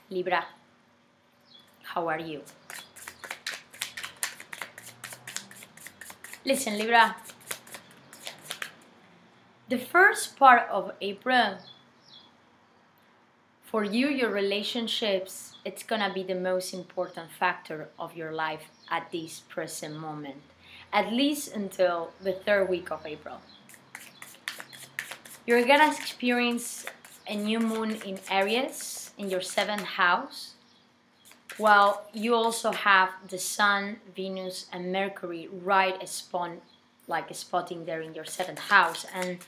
Libra, how are you? Listen, Libra, the first part of April, for you, your relationships, it's gonna be the most important factor of your life at this present moment, at least until the third week of April. You're gonna experience a new moon in Aries in your 7th house, while you also have the Sun, Venus, and Mercury spotting there in your 7th house. And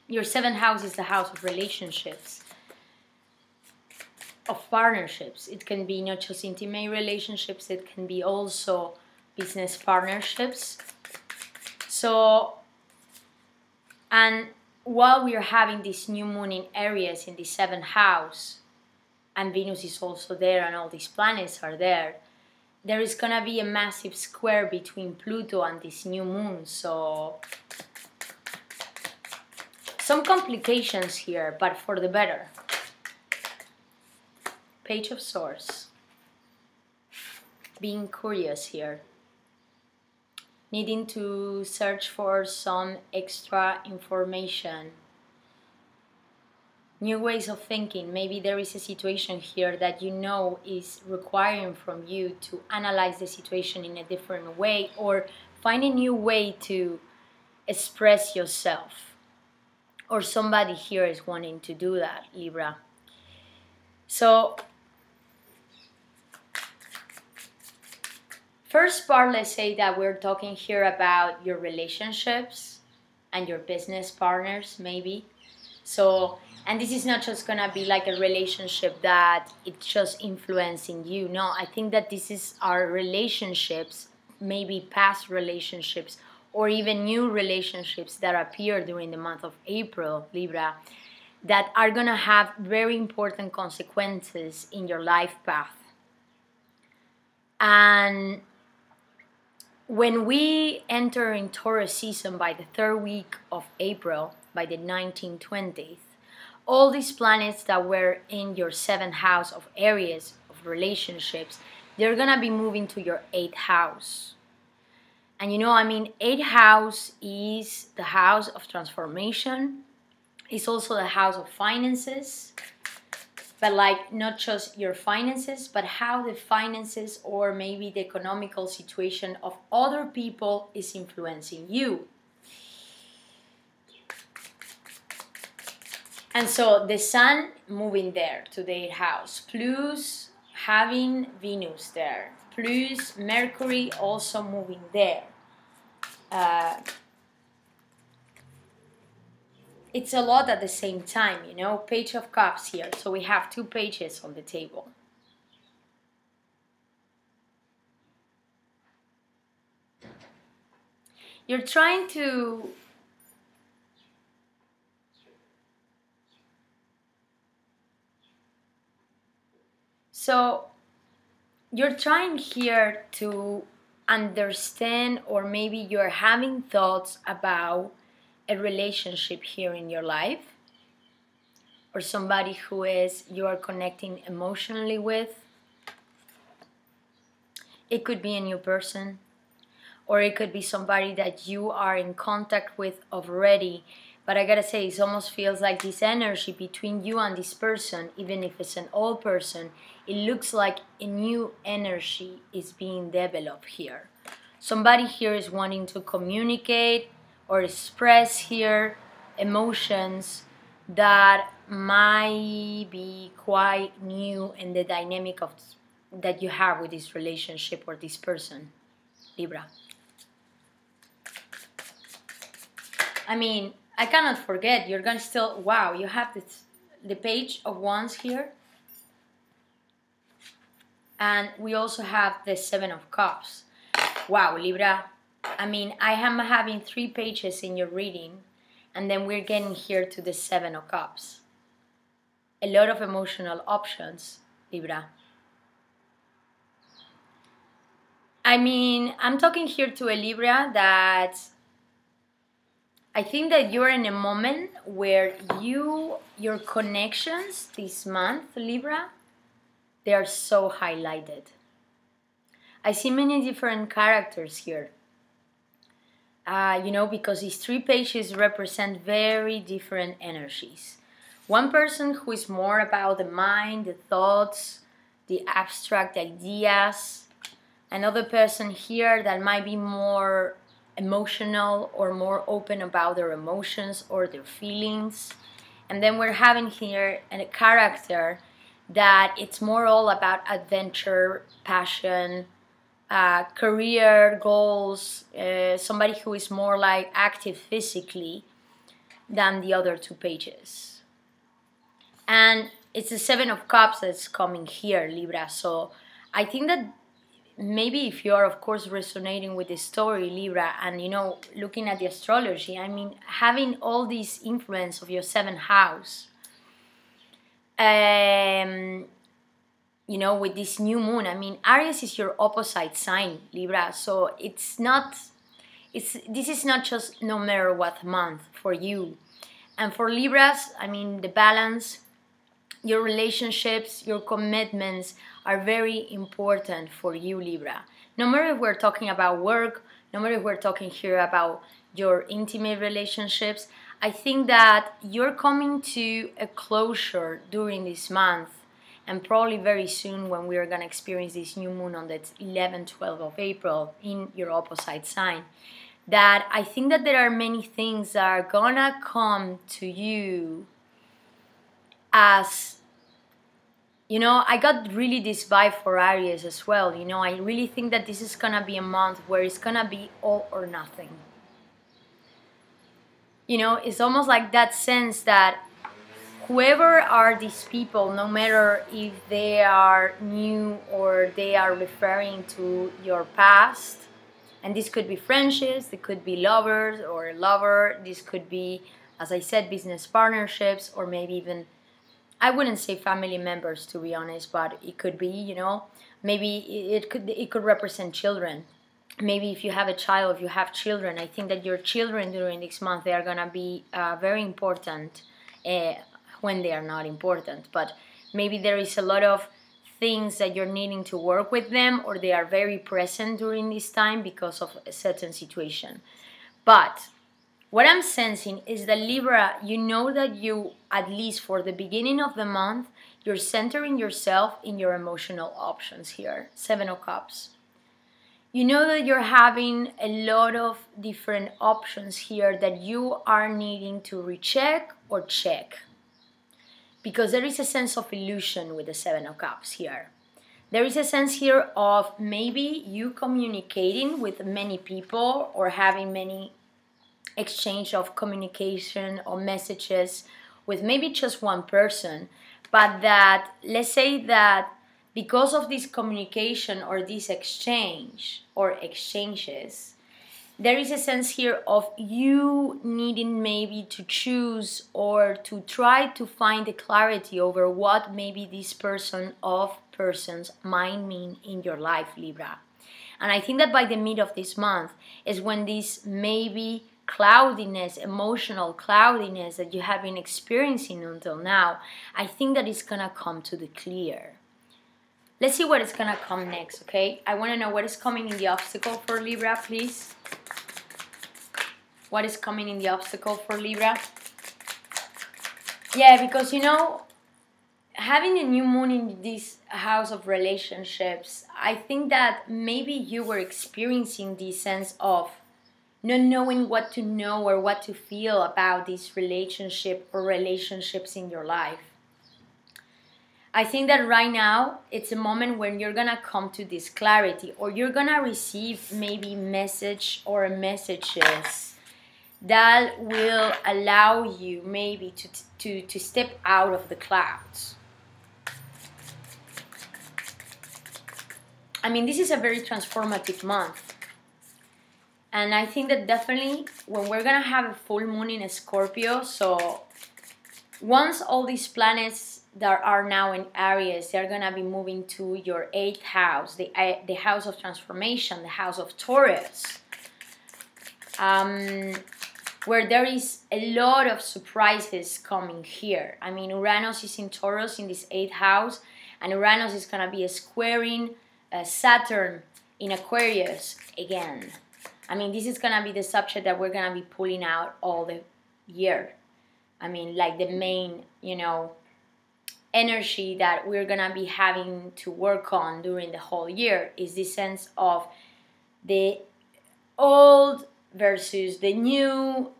your 7th house is the house of relationships, of partnerships. It can be not just intimate relationships, it can be also business partnerships. So, and while we are having this new moon in Aries in the 7th house, and Venus is also there and all these planets are there, there is gonna be a massive square between Pluto and this new moon. So some complications here, but for the better. Page of Swords. Being curious here. Needing to search for some extra information. New ways of thinking. Maybe there is a situation here that you know is requiring from you to analyze the situation in a different way, or find a new way to express yourself. Or somebody here is wanting to do that, Libra. So, first part, let's say that we're talking here about your relationships and your business partners, maybe. So, and this is not just gonna be like a relationship that it's just influencing you. No, I think that this is our relationships, maybe past relationships, or even new relationships that appear during the month of April, Libra, that are gonna have very important consequences in your life path. And when we enter in Taurus season by the third week of April, by the 19th, 20th, all these planets that were in your 7th house of Aries, of relationships, they're gonna be moving to your 8th house. And 8th house is the house of transformation. It's also the house of finances. But like not just your finances, but how the finances or maybe the economical situation of other people is influencing you. And so the Sun moving there to the 8th house, plus having Venus there, plus Mercury also moving there. It's a lot at the same time, Page of Cups here. So we have 2 pages on the table. You're trying to you're trying here to understand, or maybe you're having thoughts about a relationship here in your life, or somebody who you are connecting emotionally with. It could be a new person, or it could be somebody that you are in contact with already. But I gotta say, it almost feels like this energy between you and this person, even if it's an old person, it looks like a new energy is being developed here. Somebody here is wanting to communicate or express here emotions that might be quite new in the dynamic that you have with this relationship or this person, Libra. I cannot forget, you're gonna still, wow, you have the Page of Wands here. And we also have the 7 of Cups. Wow, Libra. I am having 3 pages in your reading, and then we're getting here to the 7 of Cups. A lot of emotional options, Libra. I'm talking here to a Libra that I think that you're in a moment where your connections this month, Libra, They are so highlighted. I see many different characters here. You know, because these 3 pages represent very different energies. One person who is more about the mind, the thoughts, the abstract ideas. Another person here that might be more emotional or more open about their emotions or their feelings. And then we're having here a character that it's more all about adventure, passion, career goals, somebody who is more like active physically than the other 2 pages. And it's the 7 of Cups that's coming here, Libra. So I think that maybe if you're, of course, resonating with the story, Libra, and, you know, looking at the astrology, I mean, having all this influence of your 7th house, you know, with this new moon, I mean, Aries is your opposite sign, Libra. So this is not just no matter what month for you. And for Libras, I mean, the balance, your relationships, your commitments are very important for you, Libra. No matter if we're talking about work, no matter if we're talking here about your intimate relationships, I think that you're coming to a closure during this month, and probably very soon when we are going to experience this new moon on the 11th, 12th of April in your opposite sign, that I think that there are many things that are going to come to you as, you know, I got really this vibe for Aries as well. You know, I really think that this is going to be a month where it's going to be all or nothing. You know, it's almost like that sense that whoever are these people, no matter if they are new or they are referring to your past, and this could be friendships, it could be lovers or a lover, this could be, as I said, business partnerships, or maybe even, I wouldn't say family members, to be honest, but it could be, you know, maybe it could represent children. Maybe if you have a child, if you have children, I think that your children during this month, they are going to be very important when they are not important. But maybe there is a lot of things that you're needing to work with them, or they are very present during this time because of a certain situation. But what I'm sensing is that Libra, you know that you, at least for the beginning of the month, you're centering yourself in your emotional options here. 7 of Cups. You know that you're having a lot of different options here that you are needing to recheck or check. Because there is a sense of illusion with the 7 of Cups here. There is a sense here of maybe you communicating with many people or having many exchange of communication or messages with maybe just one person, but that, let's say that because of this communication or this exchange or exchanges, there is a sense here of you needing maybe to choose or to try to find the clarity over what maybe this person of persons might mean in your life, Libra. And I think that by the mid of this month is when this maybe cloudiness, emotional cloudiness that you have been experiencing until now, I think that it's gonna come to the clear. Let's see what is gonna come next, okay? I wanna know what is coming in the obstacle for Libra, please. What is coming in the obstacle for Libra? Yeah, because, you know, having a new moon in this house of relationships, I think that maybe you were experiencing this sense of not knowing what to know or what to feel about this relationship or relationships in your life. I think that right now it's a moment when you're gonna come to this clarity, or you're gonna receive maybe message or messages that will allow you maybe to step out of the clouds. I mean, this is a very transformative month. And I think that definitely when we're going to have a full moon in Scorpio, so once all these planets that are now in Aries, they're going to be moving to your 8th house, the house of transformation, the house of Taurus, where there is a lot of surprises coming here. I mean, Uranus is in Taurus in this 8th house, And Uranus is going to be squaring Saturn in Aquarius again. I mean, this is going to be the subject that we're going to be pulling out all the year. I mean, like the main, you know, energy that we're going to be having to work on during the whole year is this sense of the old versus the new.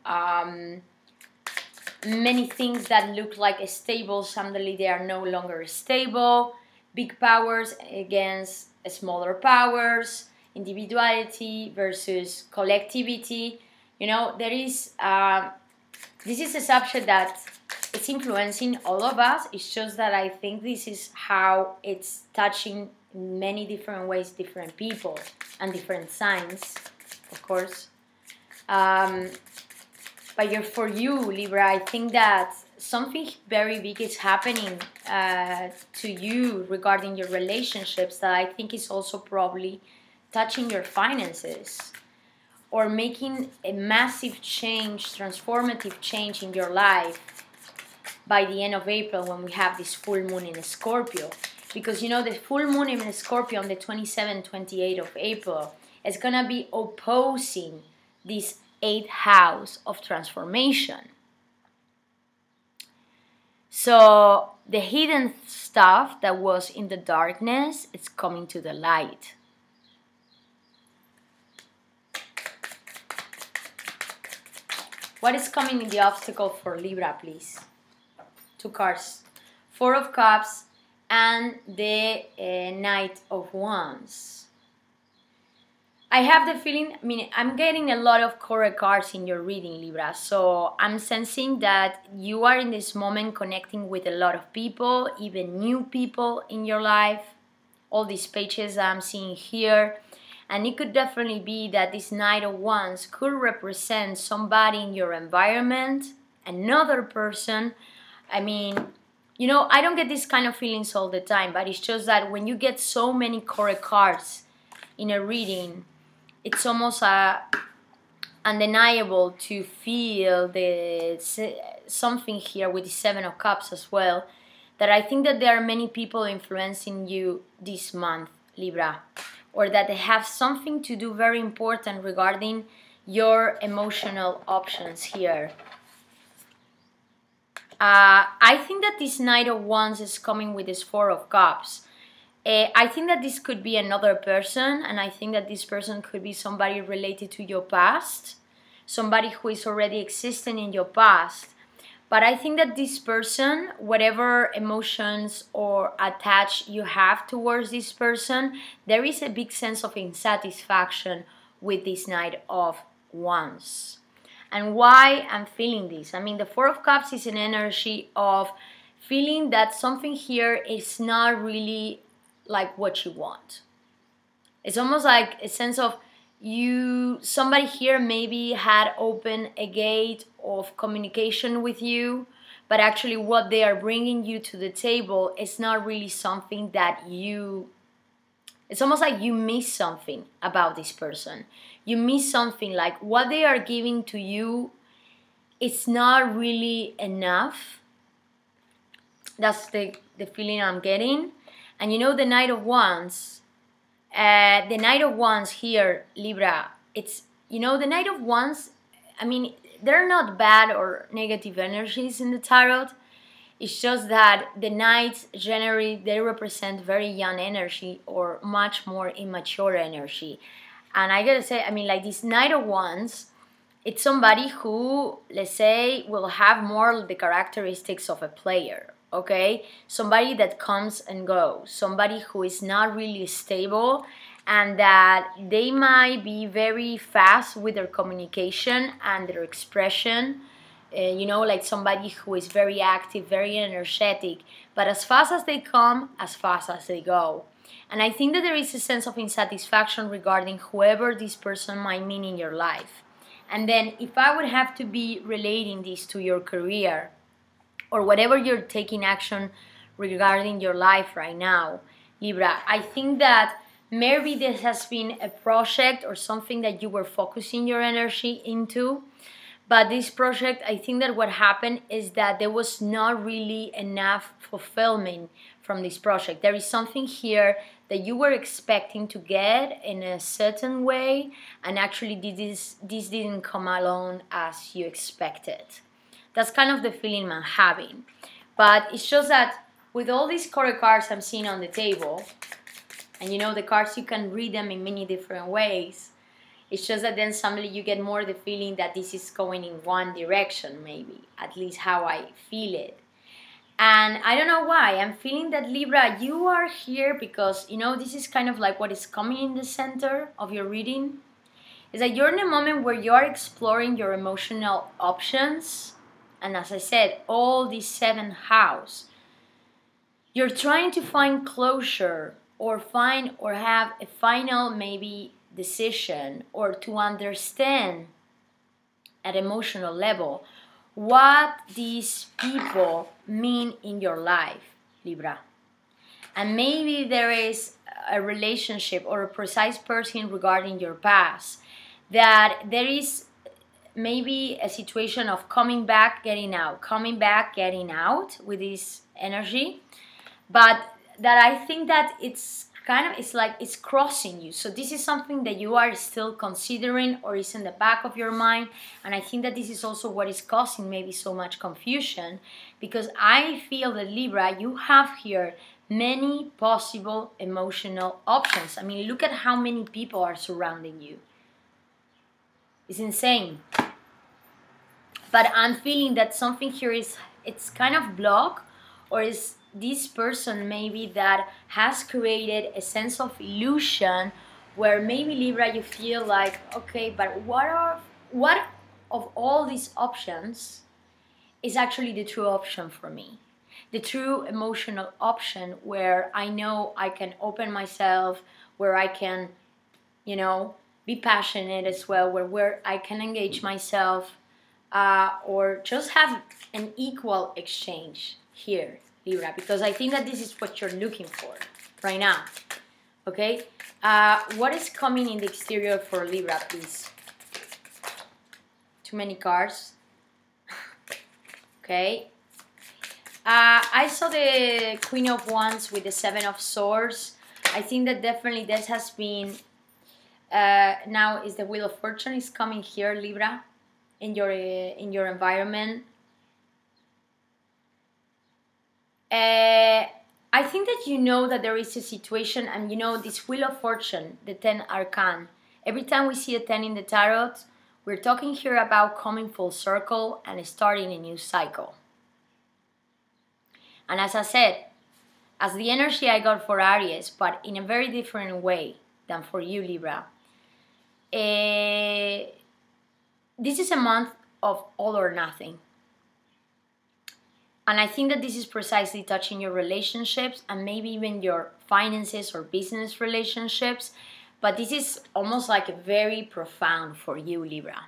Many things that look like stable, suddenly they are no longer stable. Big powers against smaller powers. Individuality versus collectivity. You know, there is this is a subject that it's influencing all of us. It's just that I think this is how it's touching in many different ways different people and different signs, of course. But for you, Libra, I think that something very big is happening to you regarding your relationships that I think is also probably touching your finances or making a massive change, transformative change in your life by the end of April when we have this full moon in Scorpio. Because, you know, the full moon in Scorpio on the 27th, 28th of April is going to be opposing this 8th house of transformation. So the hidden stuff that was in the darkness, it's coming to the light. What is coming in the obstacle for Libra, please? 2 cards. 4 of Cups and the Knight of Wands. I have the feeling, I mean, I'm getting a lot of correct cards in your reading, Libra. So I'm sensing that you are in this moment connecting with a lot of people, even new people in your life. All these pages I'm seeing here. And it could definitely be that this Knight of Wands could represent somebody in your environment, another person. I mean, you know, I don't get these kind of feelings all the time, but it's just that when you get so many correct cards in a reading, it's almost undeniable to feel something here with the 7 of Cups as well, that I think that there are many people influencing you this month, Libra, or that they have something to do very important regarding your emotional options here. I think that this Knight of Wands is coming with this 4 of Cups. I think that this could be another person, and I think that this person could be somebody related to your past, somebody who is already existing in your past. But I think that this person, whatever emotions or attach you have towards this person, there is a big sense of insatisfaction with this Knight of Wands. And why I'm feeling this? I mean, the 4 of Cups is an energy of feeling that something here is not really like what you want. It's almost like a sense of somebody here maybe had opened a gate of communication with you, but actually what they are bringing you to the table is not really something that it's almost like you miss something about this person. You miss something, like what they are giving to you, it's not really enough. That's the feeling I'm getting. And you know, the Knight of Wands, the Knight of Wands here, Libra, it's, you know, the Knight of Wands, I mean, they're not bad or negative energies in the tarot. It's just that the Knights generally, they represent very young energy or much more immature energy. And I gotta say, I mean, like this Knight of Wands, it's somebody who, let's say, will have more the characteristics of a player. Okay, somebody that comes and goes, somebody who is not really stable, and that they might be very fast with their communication and their expression, you know, like somebody who is very active, very energetic, but as fast as they come, as fast as they go. And I think that there is a sense of insatisfaction regarding whoever this person might mean in your life. And then if I would have to be relating this to your career, or whatever you're taking action regarding your life right now, Libra, I think that maybe this has been a project or something that you were focusing your energy into. But this project, I think that what happened is that there was not really enough fulfillment from this project. There is something here that you were expecting to get in a certain way, and actually this didn't come along as you expected. That's kind of the feeling I'm having. But it's just that with all these tarot cards I'm seeing on the table, and you know the cards, you can read them in many different ways. It's just that then suddenly you get more the feeling that this is going in one direction, maybe, at least how I feel it. And I don't know why, I'm feeling that Libra, you are here because, you know, this is kind of like what is coming in the center of your reading. Is that you're in a moment where you are exploring your emotional options. And as I said, all these 7th house. You're trying to find closure or find or have a final maybe decision, or to understand at emotional level what these people mean in your life, Libra. And maybe there is a relationship or a precise person regarding your past, that there is maybe a situation of coming back, getting out, coming back, getting out with this energy, but that I think that it's kind of, it's like it's crossing you. So this is something that you are still considering or is in the back of your mind. And I think that this is also what is causing maybe so much confusion, because I feel that Libra, you have here many possible emotional options. I mean, look at how many people are surrounding you. It's insane. But I'm feeling that something here is, it's kind of blocked, or is this person maybe that has created a sense of illusion where maybe Libra, you feel like, okay, but what of all these options is actually the true option for me? The true emotional option where I know I can open myself, where I can, you know, be passionate as well, where I can engage myself, or just have an equal exchange here, Libra, because I think that this is what you're looking for right now. Okay, what is coming in the exterior for Libra, please? Too many cards. Okay, I saw the Queen of Wands with the 7 of Swords. I think that definitely this has been, now is the Wheel of Fortune is coming here, Libra, in your environment. I think that you know that there is a situation, and you know this Wheel of Fortune, the 10 Arcane. Every time we see a 10 in the Tarot, we're talking here about coming full circle and starting a new cycle. And as I said, as the energy I got for Aries, but in a very different way than for you, Libra. This is a month of all or nothing. And I think that this is precisely touching your relationships and maybe even your finances or business relationships. But this is almost like a very profound for you, Libra.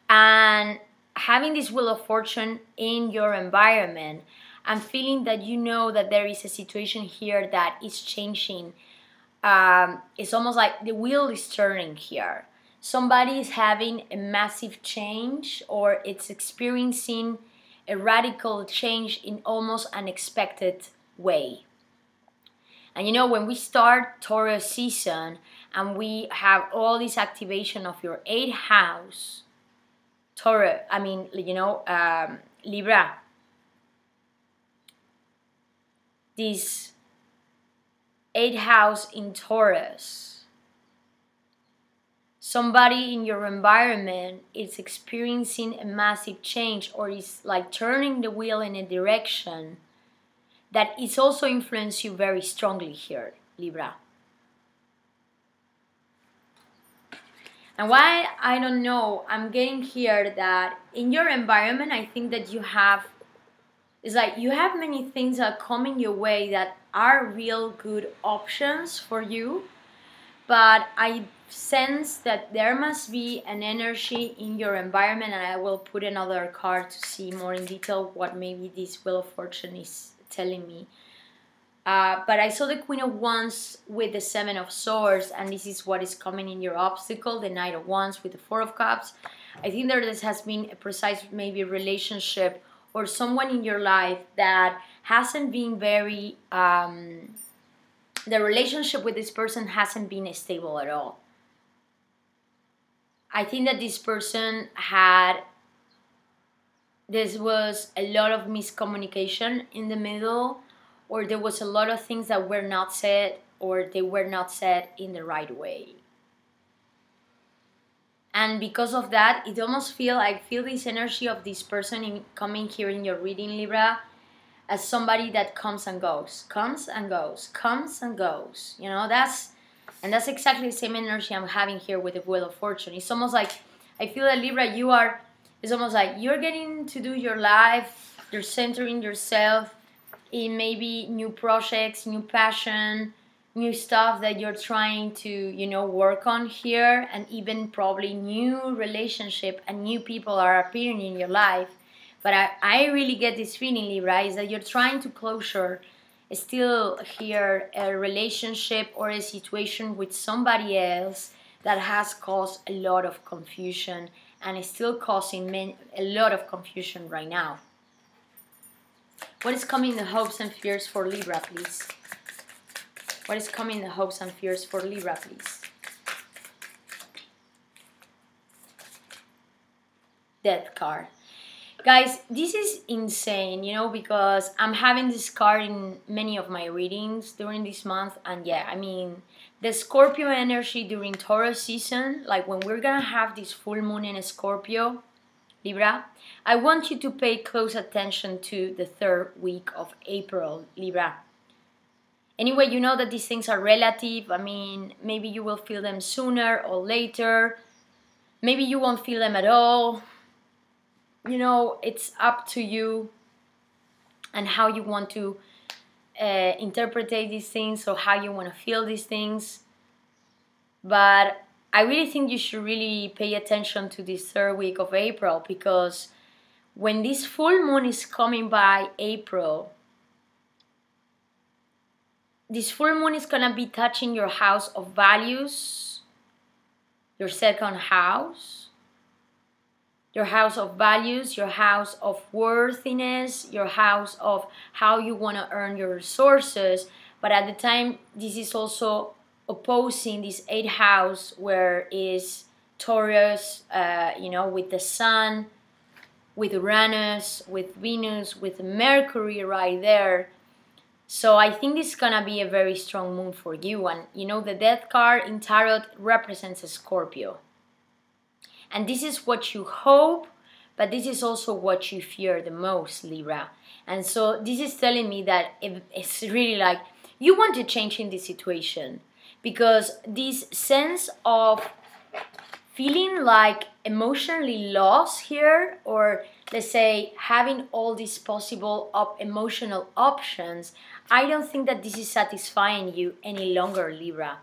And having this Wheel of Fortune in your environment, I'm feeling that you know that there is a situation here that is changing. It's almost like the wheel is turning here. Somebody is having a massive change, or it's experiencing a radical change in almost unexpected way. And you know, when we start Taurus season and we have all this activation of your 8th house, Taurus, I mean, you know, Libra, this 8th house in Taurus, somebody in your environment is experiencing a massive change, or is like turning the wheel in a direction that is also influencing you very strongly here, Libra. And why, I don't know, I'm getting here that in your environment, I think that you have, it's like you have many things that are coming your way that are real good options for you. But I sense that there must be an energy in your environment, and I will put another card to see more in detail what maybe this Wheel of Fortune is telling me. But I saw the Queen of Wands with the 7 of Swords, and this is what is coming in your obstacle, the Knight of Wands with the 4 of Cups. I think there this has been a precise maybe relationship or someone in your life that hasn't been very, the relationship with this person hasn't been stable at all. I think that this person this was a lot of miscommunication in the middle, or there was a lot of things that were not said, or they were not said in the right way. And because of that, I feel this energy of this person coming here in your reading, Libra, as somebody that comes and goes, comes and goes, comes and goes. You know, that's exactly the same energy I'm having here with the Wheel of Fortune. It's almost like, I feel that Libra, it's almost like you're getting to do your life, you're centering yourself in maybe new projects, new passion, new stuff that you're trying to, you know, work on here, and even probably new relationship and new people are appearing in your life. But I really get this feeling, Libra, is that you're trying to closure still here a relationship or a situation with somebody else that has caused a lot of confusion and is still causing a lot of confusion right now. What is coming in the hopes and fears for Libra, please? What is coming in the hopes and fears for Libra, please? Death card. Guys, this is insane, you know, because I'm having this card in many of my readings during this month. And yeah, I mean, the Scorpio energy during Taurus season, like when we're gonna have this full moon in Scorpio, Libra, I want you to pay close attention to the 3rd week of April, Libra. Anyway, you know that these things are relative. I mean, maybe you will feel them sooner or later. Maybe you won't feel them at all. You know, it's up to you and how you want to interpret these things, or how you want to feel these things. But I really think you should really pay attention to this 3rd week of April, because when this full moon is coming by April, this full moon is going to be touching your house of values, your 2nd house, your house of values, your house of worthiness, your house of how you want to earn your resources. But at the time, this is also opposing this 8th house, where is Taurus, you know, with the Sun, with Uranus, with Venus, with Mercury right there. So I think this is gonna be a very strong moon for you. And you know, the Death card in Tarot represents a Scorpio. And this is what you hope, but this is also what you fear the most, Libra. And so this is telling me that it's really like you want to change in this situation, because this sense of feeling like emotionally lost here, or let's say having all these possible emotional options, I don't think that this is satisfying you any longer, Libra.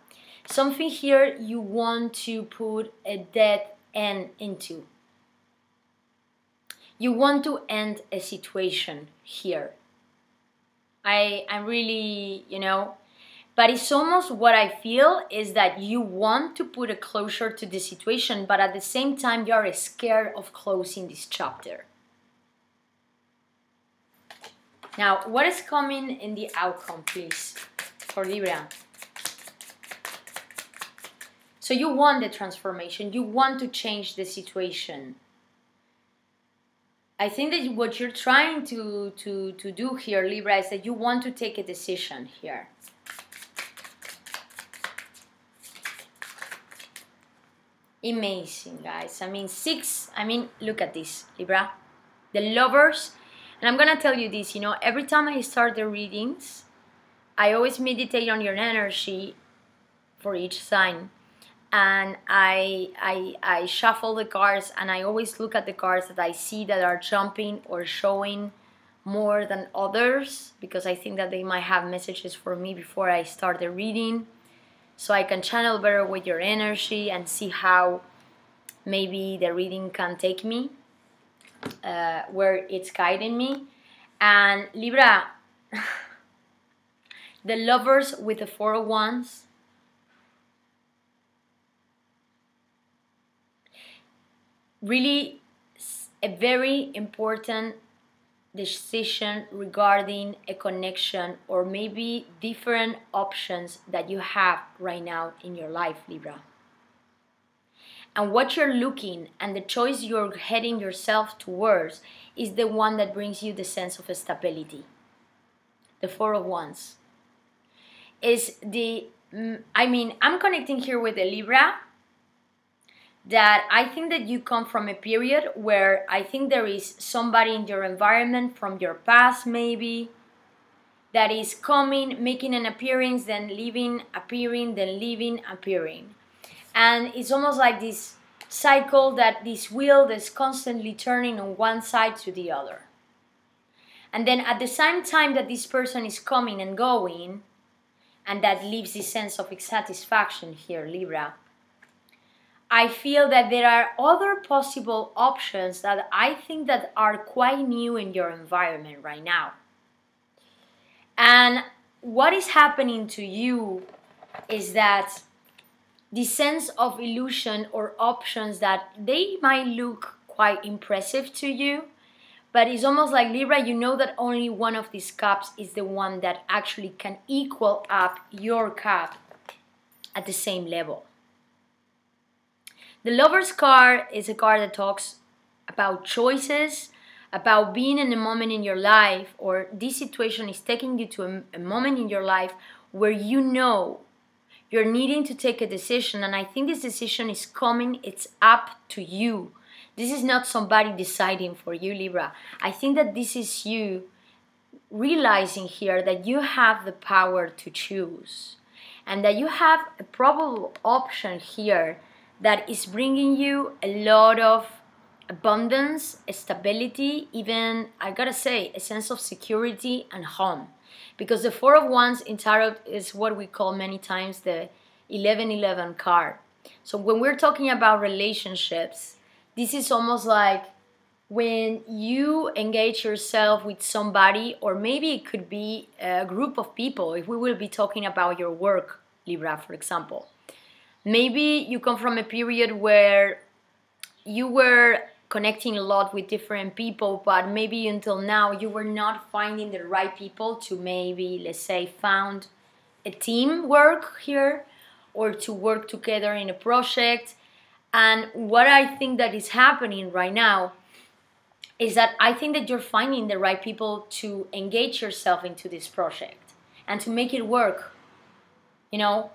Something here you want to put a dead end into. You want to end a situation here. I'm really, you know, but it's almost what I feel is that you want to put a closure to the situation, but at the same time you're scared of closing this chapter. Now, what is coming in the outcome, please, for Libra? So you want the transformation, you want to change the situation. I think that what you're trying to do here, Libra, is that you want to take a decision here. Amazing, guys. I mean, look at this, Libra. The Lovers. And I'm going to tell you this, you know, every time I start the readings, I always meditate on your energy for each sign. And I shuffle the cards, and I always look at the cards that I see that are jumping or showing more than others, because I think that they might have messages for me before I start the reading, so I can channel better with your energy and see how maybe the reading can take me where it's guiding me. And Libra, the Lovers with the 4 of Wands. Really a very important decision regarding a connection or maybe different options that you have right now in your life, Libra. And what you're looking and the choice you're heading yourself towards is the one that brings you the sense of stability. The Four of Wands is I'm connecting here with a Libra that I think that you come from a period where I think there is somebody in your environment from your past maybe that is coming, making an appearance, then leaving, appearing, then leaving, appearing. And it's almost like this cycle, that this wheel that's constantly turning on one side to the other. And then at the same time that this person is coming and going, and that leaves this sense of satisfaction here, Libra, I feel that there are other possible options that I think that are quite new in your environment right now. And what is happening to you is that the sense of illusion or options that they might look quite impressive to you, but it's almost like, Libra, you know that only one of these cups is the one that actually can equal up your cup at the same level. The Lover's card is a card that talks about choices, about being in a moment in your life, or this situation is taking you to a moment in your life where you know you're needing to take a decision, and I think this decision is coming, it's up to you. This is not somebody deciding for you, Libra. I think that this is you realizing here that you have the power to choose, and that you have a probable option here that is bringing you a lot of abundance, stability, even, I gotta say, a sense of security and home. Because the Four of Wands in Tarot is what we call many times the 1111 card. So when we're talking about relationships, this is almost like when you engage yourself with somebody, or maybe it could be a group of people, if we will be talking about your work, Libra, for example. Maybe you come from a period where you were connecting a lot with different people, but maybe until now you were not finding the right people to maybe, let's say, found a teamwork here, or to work together in a project. And what I think that is happening right now is that I think that you're finding the right people to engage yourself into this project and to make it work, you know,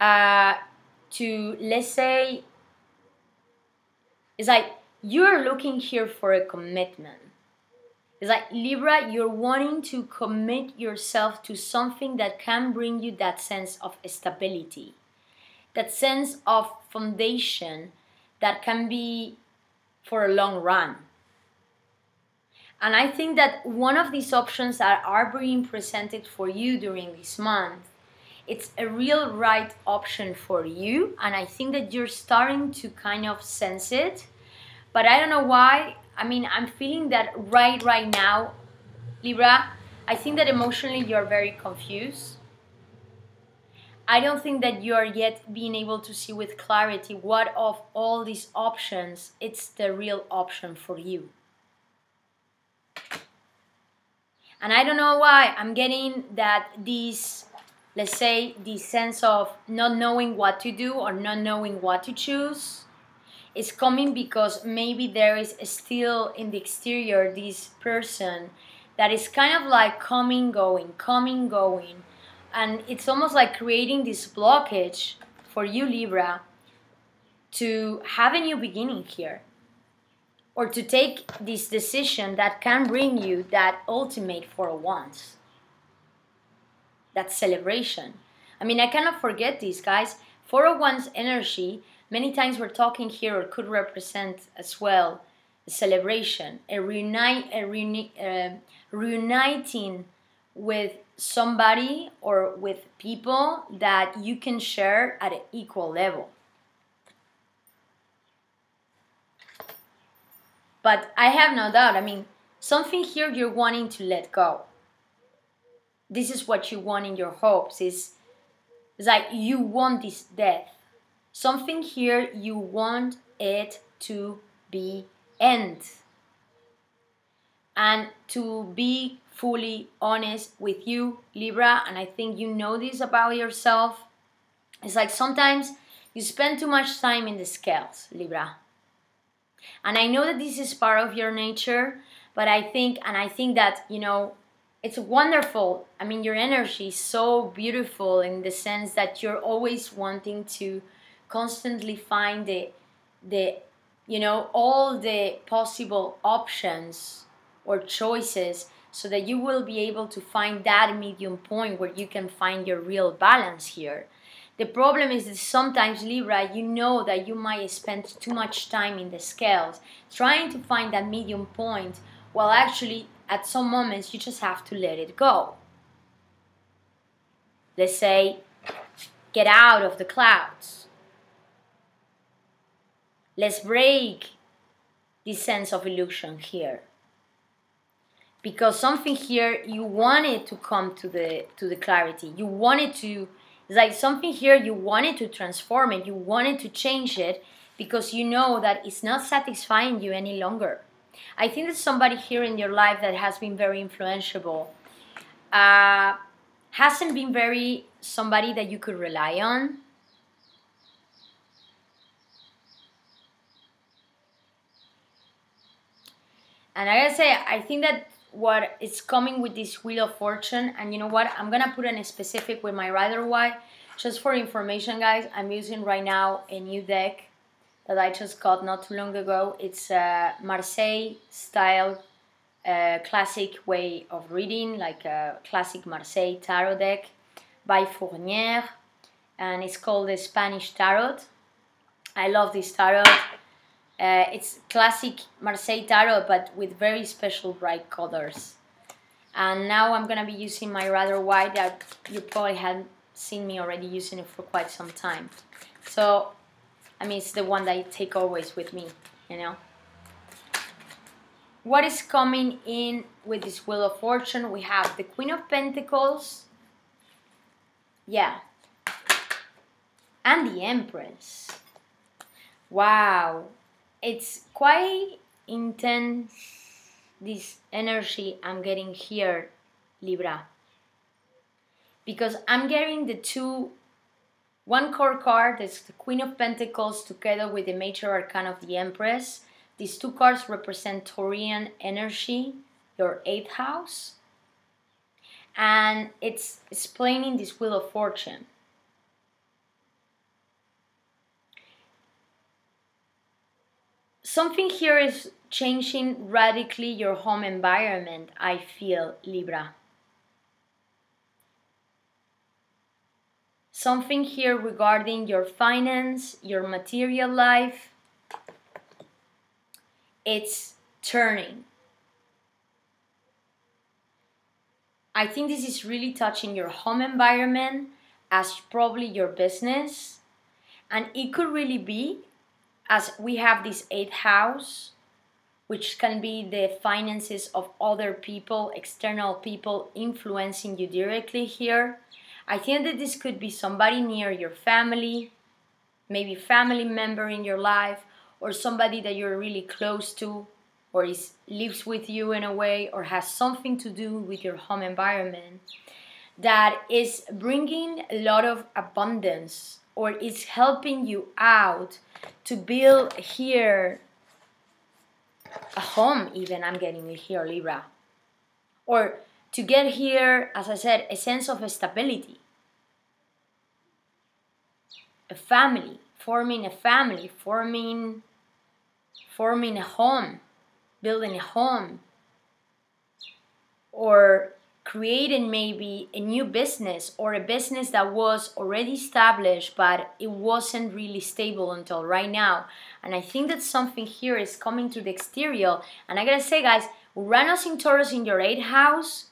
to, let's say, it's like you're looking here for a commitment. It's like, Libra, you're wanting to commit yourself to something that can bring you that sense of stability, that sense of foundation that can be for a long run. And I think that one of these options that are being presented for you during this month, it's a real right option for you, and I think that you're starting to kind of sense it, but I don't know why. I mean, I'm feeling that right now, Libra, I think that emotionally you're very confused. I don't think that you are yet being able to see with clarity what of all these options it's the real option for you. And I don't know why I'm getting that this, let's say, this sense of not knowing what to do or not knowing what to choose is coming because maybe there is still in the exterior this person that is kind of like coming, going. And it's almost like creating this blockage for you, Libra, to have a new beginning here, or to take this decision that can bring you that ultimate Four of Wands, that celebration. I mean, I cannot forget this, guys. Four of Wands energy, many times we're talking here, or could represent as well a celebration, a reuniting with somebody or with people that you can share at an equal level. But I have no doubt, I mean, something here you're wanting to let go. This is what you want in your hopes. It's like you want this death. Something here you want it to be end. And to be fully honest with you, Libra, and I think you know this about yourself, it's like sometimes you spend too much time in the scales, Libra. And I know that this is part of your nature, but I think that, you know, it's wonderful. I mean, your energy is so beautiful in the sense that you're always wanting to constantly find the you know, all the possible options or choices so that you will be able to find that medium point where you can find your real balance here. The problem is that sometimes, Libra, you know that you might spend too much time in the scales trying to find that medium point, while actually at some moments you just have to let it go. Let's say, get out of the clouds. Let's break this sense of illusion here. Because something here, you wanted to come to the clarity. You wanted to, it's like something here, you wanted to transform it. You wanted to change it because you know that it's not satisfying you any longer. I think that somebody here in your life that has been very influential hasn't been very somebody that you could rely on. And I gotta say, I think that what is coming with this Wheel of Fortune, and you know what, I'm gonna put in a specific with my Rider-Waite, just for information, guys. I'm using right now a new deck that I just got not too long ago. It's a Marseille style classic way of reading, like a classic Marseille tarot deck by Fournier, and it's called the Spanish Tarot. I love this tarot. It's classic Marseille Tarot, but with very special bright colors. And now I'm gonna be using my Rider-Waite that you probably had seen me already using it for quite some time. So, I mean, it's the one that I take always with me, you know. What is coming in with this Wheel of Fortune? We have the Queen of Pentacles, yeah, and the Empress. Wow. It's quite intense, this energy I'm getting here, Libra. Because I'm getting one core card, that's the Queen of Pentacles together with the Major Arcana of the Empress. These two cards represent Taurian energy, your 8th house. And it's explaining this Wheel of Fortune. Something here is changing radically your home environment, I feel, Libra. Something here regarding your finance, your material life, it's turning. I think this is really touching your home environment as probably your business. And it could really be, as we have this 8th house, which can be the finances of other people, external people influencing you directly here. I think that this could be somebody near your family, maybe family member in your life, or somebody that you're really close to, or lives with you in a way, or has something to do with your home environment, that is bringing a lot of abundance, or is helping you out to build here a home, even I'm getting it here, Libra. Or to get here, as I said, a sense of stability. A family, forming a family, forming a home, building a home. Or creating maybe a new business, or a business that was already established but it wasn't really stable until right now. And I think that something here is coming to the exterior. And I gotta say, guys, Uranus in Taurus in your 8th house,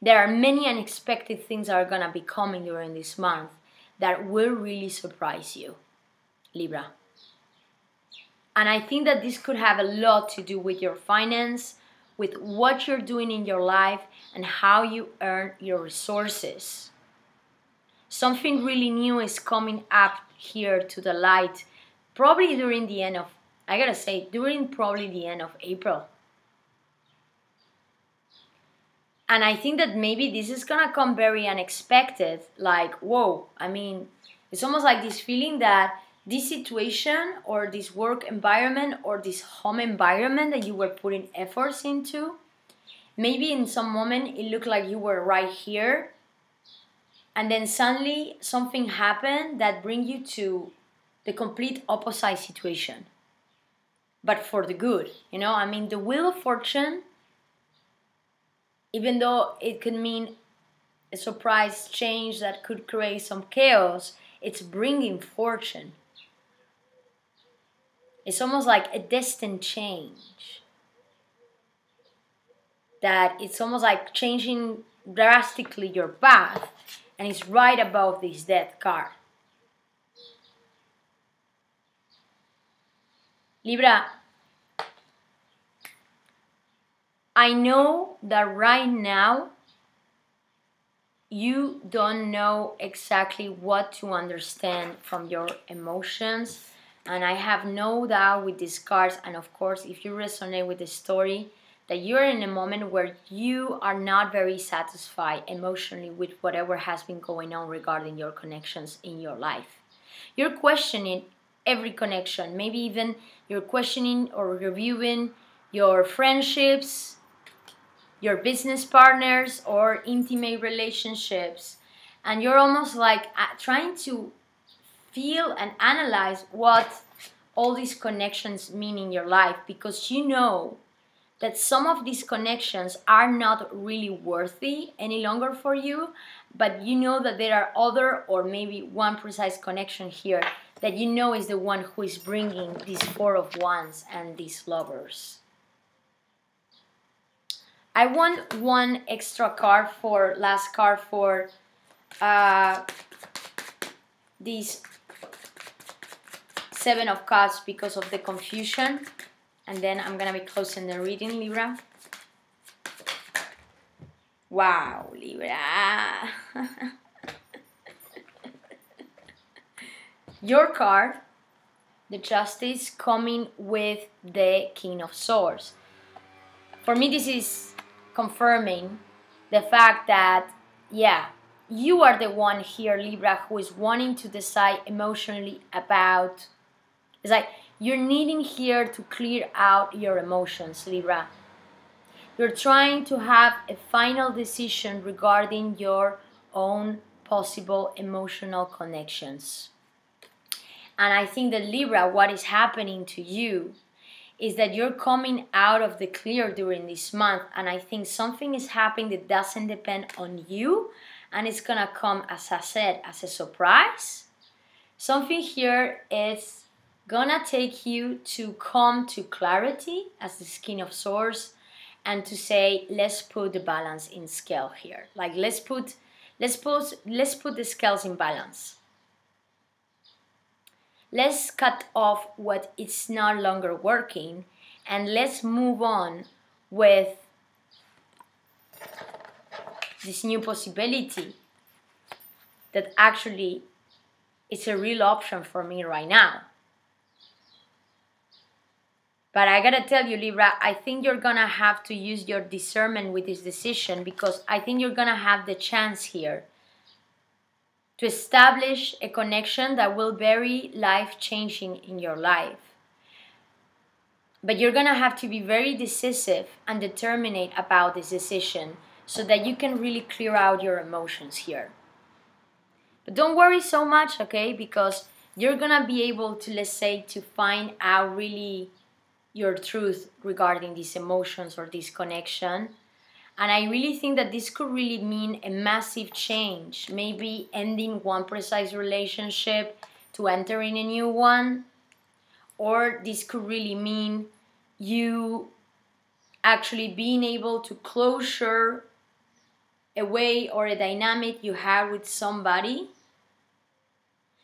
there are many unexpected things that are gonna be coming during this month that will really surprise you, Libra. And I think that this could have a lot to do with your finance, with what you're doing in your life, and how you earn your resources. Something really new is coming up here to the light, probably during the end of, I gotta say, during probably the end of April. And I think that maybe this is gonna come very unexpected, like, whoa, I mean, it's almost like this feeling that this situation or this work environment or this home environment that you were putting efforts into, maybe in some moment it looked like you were right here, and then suddenly something happened that brings you to the complete opposite situation, but for the good, you know? I mean, the Wheel of Fortune, even though it could mean a surprise change that could create some chaos, it's bringing fortune. It's almost like a destined change. That it's almost like changing drastically your path, and it's right above this Death card. Libra, I know that right now you don't know exactly what to understand from your emotions, and I have no doubt with these cards, and of course if you resonate with the story, that you're in a moment where you are not very satisfied emotionally with whatever has been going on regarding your connections in your life. You're questioning every connection, maybe even you're questioning or reviewing your friendships, your business partners, or intimate relationships, and you're almost like trying to feel and analyze what all these connections mean in your life, because you know that some of these connections are not really worthy any longer for you, but you know that there are other, or maybe one precise connection here that you know is the one who is bringing these Four of Wands and these Lovers. I want one extra card for last card for these Seven of Cups because of the confusion, and then I'm gonna be closing the reading, Libra. Wow, Libra. Your card, the Justice, coming with the King of Swords. For me, this is confirming the fact that, yeah, you are the one here, Libra, who is wanting to decide emotionally about, it's like you're needing here to clear out your emotions, Libra. You're trying to have a final decision regarding your own possible emotional connections. And I think that, Libra, what is happening to you is that you're coming out of the clear during this month, and I think something is happening that doesn't depend on you, and it's gonna come, as I said, as a surprise. Something here is gonna take you to come to clarity as the King of Swords, and to say, let's put the balance in scale here. Like let's put the scales in balance. Let's cut off what is no longer working, and let's move on with this new possibility that actually is a real option for me right now. But I gotta tell you, Libra, I think you're gonna have to use your discernment with this decision, because I think you're gonna have the chance here to establish a connection that will be very life-changing in your life. But you're gonna have to be very decisive and determined about this decision so that you can really clear out your emotions here. But don't worry so much, okay? Because you're gonna be able to, let's say, to find out really your truth regarding these emotions or this connection. And I really think that this could really mean a massive change, maybe ending one precise relationship to entering a new one, or this could really mean you actually being able to closure a way or a dynamic you have with somebody,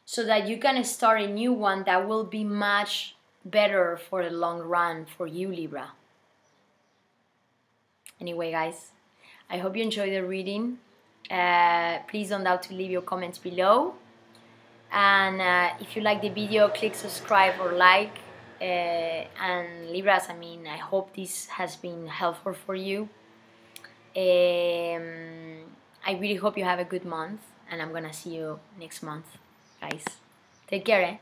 so that you can start a new one that will be much better for the long run for you, Libra. Anyway, guys, I hope you enjoyed the reading. Please don't doubt to leave your comments below. And if you like the video, click subscribe or like. And Libras, I mean, I hope this has been helpful for you. I really hope you have a good month, and I'm gonna see you next month, guys. Take care, eh?